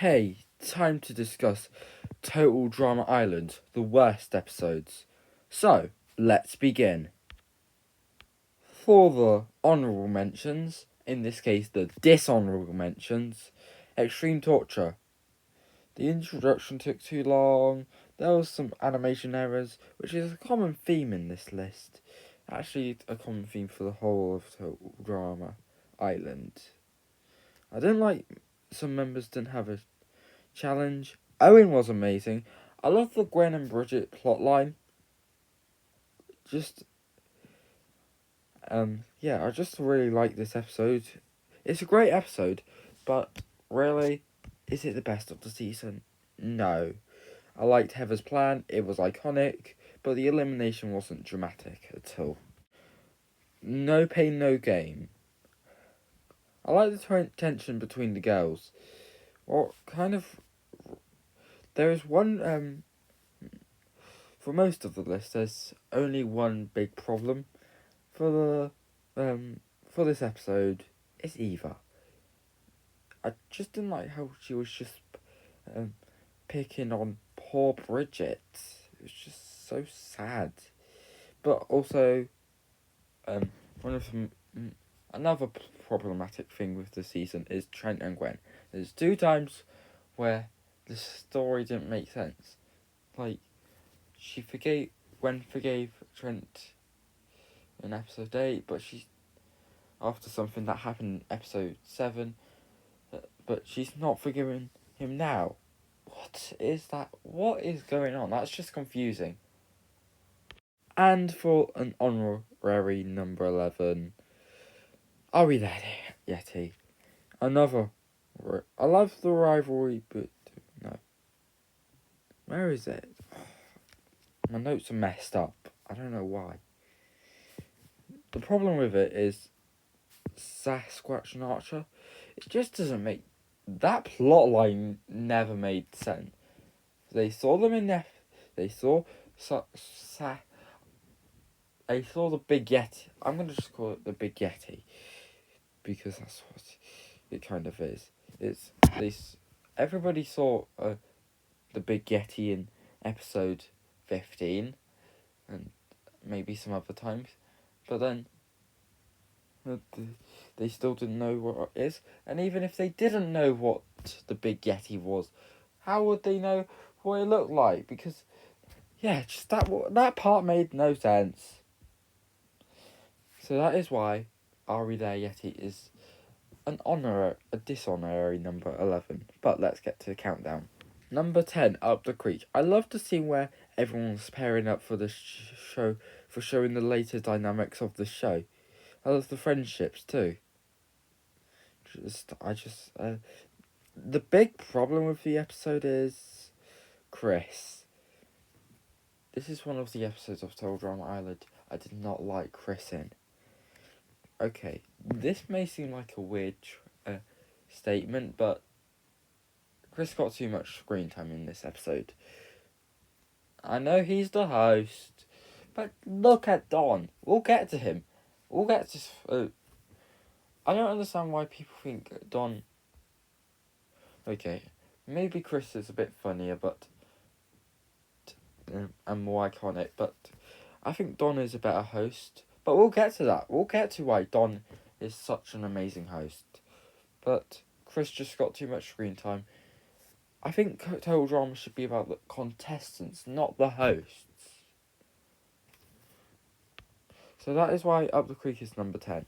Hey, time to discuss Total Drama Island, the worst episodes. So, let's begin. For the honourable mentions, in this case the dishonourable mentions, extreme torture. The introduction took too long, there was some animation errors, which is a common theme in this list. Actually, a common theme for the whole of Total Drama Island. I didn't like some members didn't have a challenge. Owen was amazing. I love the Gwen and Bridget plotline. Just, I just really like this episode. It's a great episode, but really, is it the best of the season? No. I liked Heather's plan, it was iconic, but the elimination wasn't dramatic at all. No pain, no gain. I like the tension between the girls. Or kind of, there is one, for most of the list, there's only one big problem for for this episode. It's Eva. I just didn't like how she was just picking on poor Bridget. It was just so sad. But also, one of the, another problematic thing with the season is Trent and Gwen. There's 2 times where the story didn't make sense. Like, Gwen forgave Trent in episode 8, but after something that happened in episode 7, but she's not forgiving him now. What is that? What is going on? That's just confusing. And for an honorary number 11, are we there, Yeti? Another. I love the rivalry, but no. Where is it? My notes are messed up. I don't know why. The problem with it is Sasquatch and Archer. It just doesn't make... That plot line never made sense. They saw them in They saw... They saw the Big Yeti. I'm going to just call it the Big Yeti. Because that's what it kind of is. Everybody saw the Big Yeti in episode 15. And maybe some other times. But then... They still didn't know what it is. And even if they didn't know what the Big Yeti was, how would they know what it looked like? Because, just that part made no sense. So that is why Are We There Yeti is a dishonorary number 11. But let's get to the countdown. Number 10, Up the Creek. I love the scene where everyone's pairing up for the show, for showing the later dynamics of the show. I love the friendships too. The big problem with the episode is Chris. This is one of the episodes of Total Drama Island I did not like Chris in. Okay, this may seem like a weird statement, but Chris got too much screen time in this episode. I know he's the host, but look at Don. We'll get to him. We'll get to... I don't understand why people think Don... Okay, maybe Chris is a bit funnier, but... and more iconic, but... I think Don is a better host. But we'll get to that. We'll get to why Don is such an amazing host. But Chris just got too much screen time. I think Total Drama should be about the contestants, not the hosts. So that is why Up the Creek is number 10.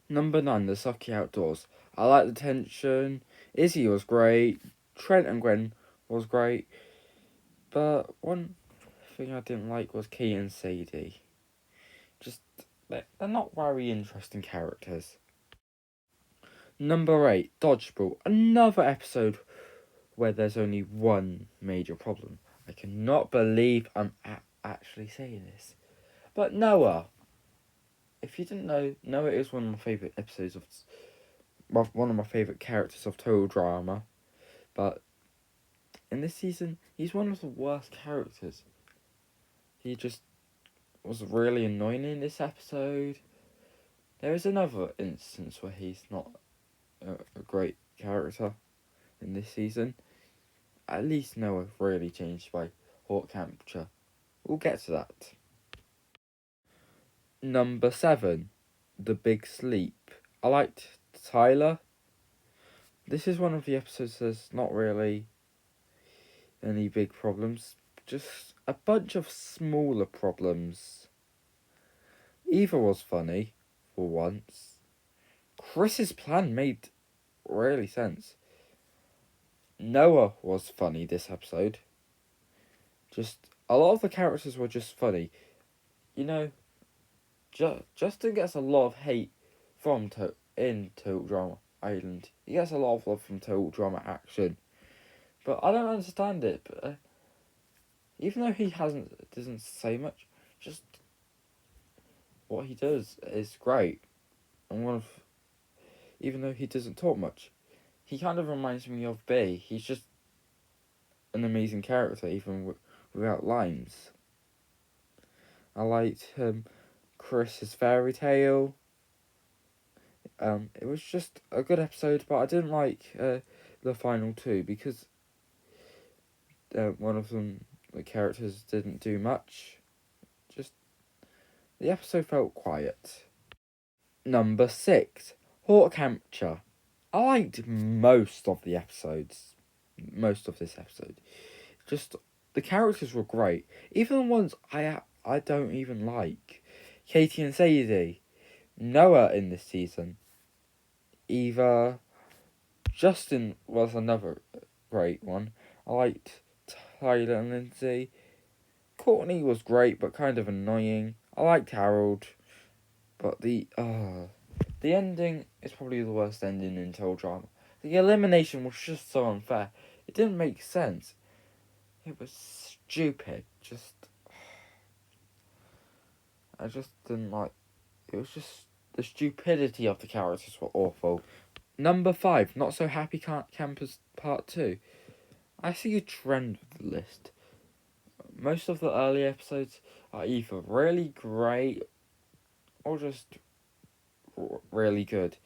Number 9, The Sucky Outdoors. I like the tension. Izzy was great. Trent and Gwen was great. But one thing I didn't like was Kate and Sadie. They're not very interesting characters. Number 8, Dodgeball. Another episode where there's only one major problem. I cannot believe I'm actually saying this. But Noah. If you didn't know, Noah is one of my favourite episodes one of my favourite characters of Total Drama. But in this season, he's one of the worst characters. He just was really annoying in this episode. There is another instance where he's not a great character in this season. at least Noah really changed by Horchata. We'll get to that. Number 7, The Big Sleep. I liked Tyler. This is one of the episodes there's not really any big problems, just a bunch of smaller problems. Eva was funny, for once. Chris's plan made really sense. Noah was funny this episode. Just, a lot of the characters were just funny. You know, Justin gets a lot of hate from in Total Drama Island. He gets a lot of love from Total Drama Action. But I don't understand it. But, even though he doesn't say much, just what he does is great. And even though he doesn't talk much, he kind of reminds me of B. He's just an amazing character, even without lines. I liked Chris's fairy tale. It was just a good episode, but I didn't like the final two because one of them, the characters didn't do much. Just the episode felt quiet. Number 6, Horchata. I liked most of this episode. Just the characters were great, even the ones I don't even like. Katie and Sadie, Noah in this season, Eva, Justin was another great one. I liked Tyler and Lindsay. Courtney was great but kind of annoying. I liked Harold, but the ending is probably the worst ending in Total Drama. The elimination was just so unfair. It didn't make sense. It was stupid. I just didn't like. It was just the stupidity of the characters were awful. Number 5, Not So Happy Campers Part 2. I see a trend with the list. Most of the early episodes are either really great or just really good,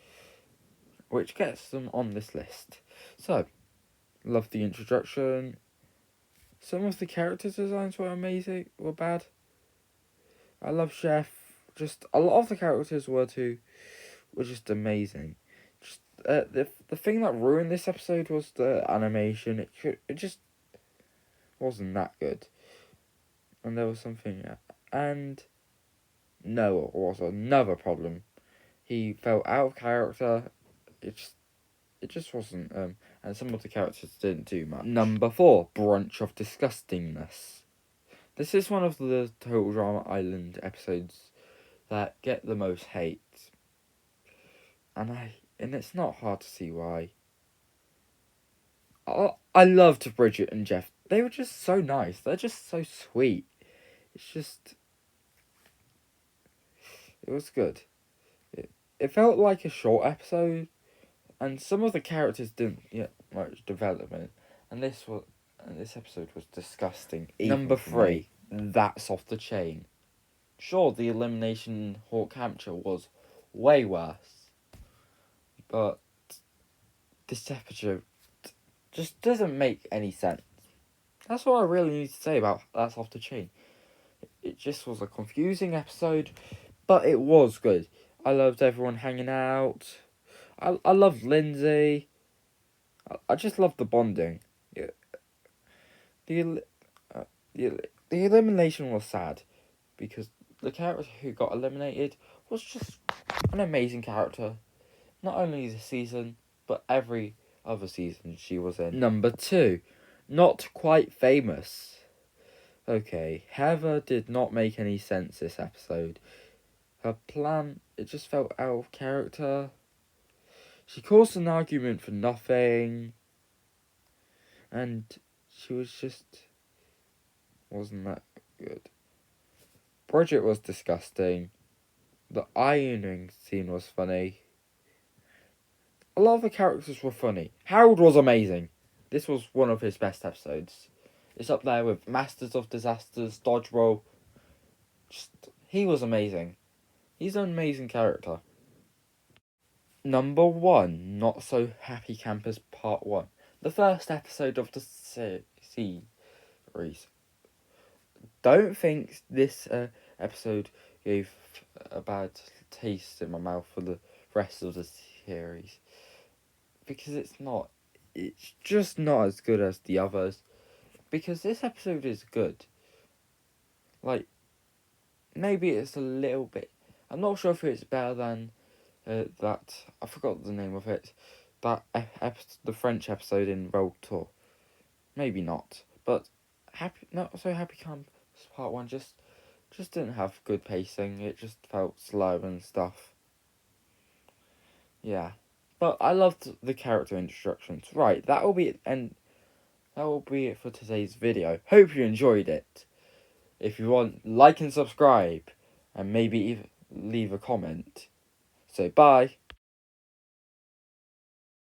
which gets them on this list. So, love the introduction. Some of the character designs were bad. I love Chef. Just a lot of the characters were just amazing. Just the thing that ruined this episode was the animation. It just wasn't that good. And there was something, and Noah was another problem. He felt out of character. It just wasn't. And some of the characters didn't do much. Number 4, Brunch of Disgustingness. This is one of the Total Drama Island episodes that get the most hate. And it's not hard to see why. I loved Bridget and Jeff. They were just so nice. They're just so sweet. It was good. It felt like a short episode, and some of the characters didn't get much development, and this episode was disgusting. Number 3, That's Off the Chain. Sure, the elimination in Horchata was way worse, but this episode just doesn't make any sense. That's what I really need to say about That's Off the Chain. It just was a confusing episode, but it was good. I loved everyone hanging out. I loved Lindsay. I just loved the bonding. Yeah. The elimination was sad because the character who got eliminated was just an amazing character. Not only this season, but every other season she was in. Number 2, Not Quite Famous. Okay, Heather did not make any sense this episode. Her plan, it just felt out of character. She caused an argument for nothing. And she wasn't that good. Bridget was disgusting. The ironing scene was funny. A lot of the characters were funny. Harold was amazing. This was one of his best episodes. It's up there with Masters of Disasters, Dodgeball. He was amazing. He's an amazing character. Number 1, Not So Happy Campers Part 1. The first episode of the series. Don't think this episode gave a bad taste in my mouth for the rest of the series, because it's not. It's just not as good as the others, because this episode is good. Like, maybe it's a little bit. I'm not sure if it's better than that. I forgot the name of it. That the French episode in Roll Tour. Maybe not, but not so happy camp part one just didn't have good pacing. It just felt slow and stuff. Yeah, but I loved the character introductions. Right, that will be it, and that will be it for today's video. Hope you enjoyed it. If you want, like and subscribe, and maybe even leave a comment. So bye.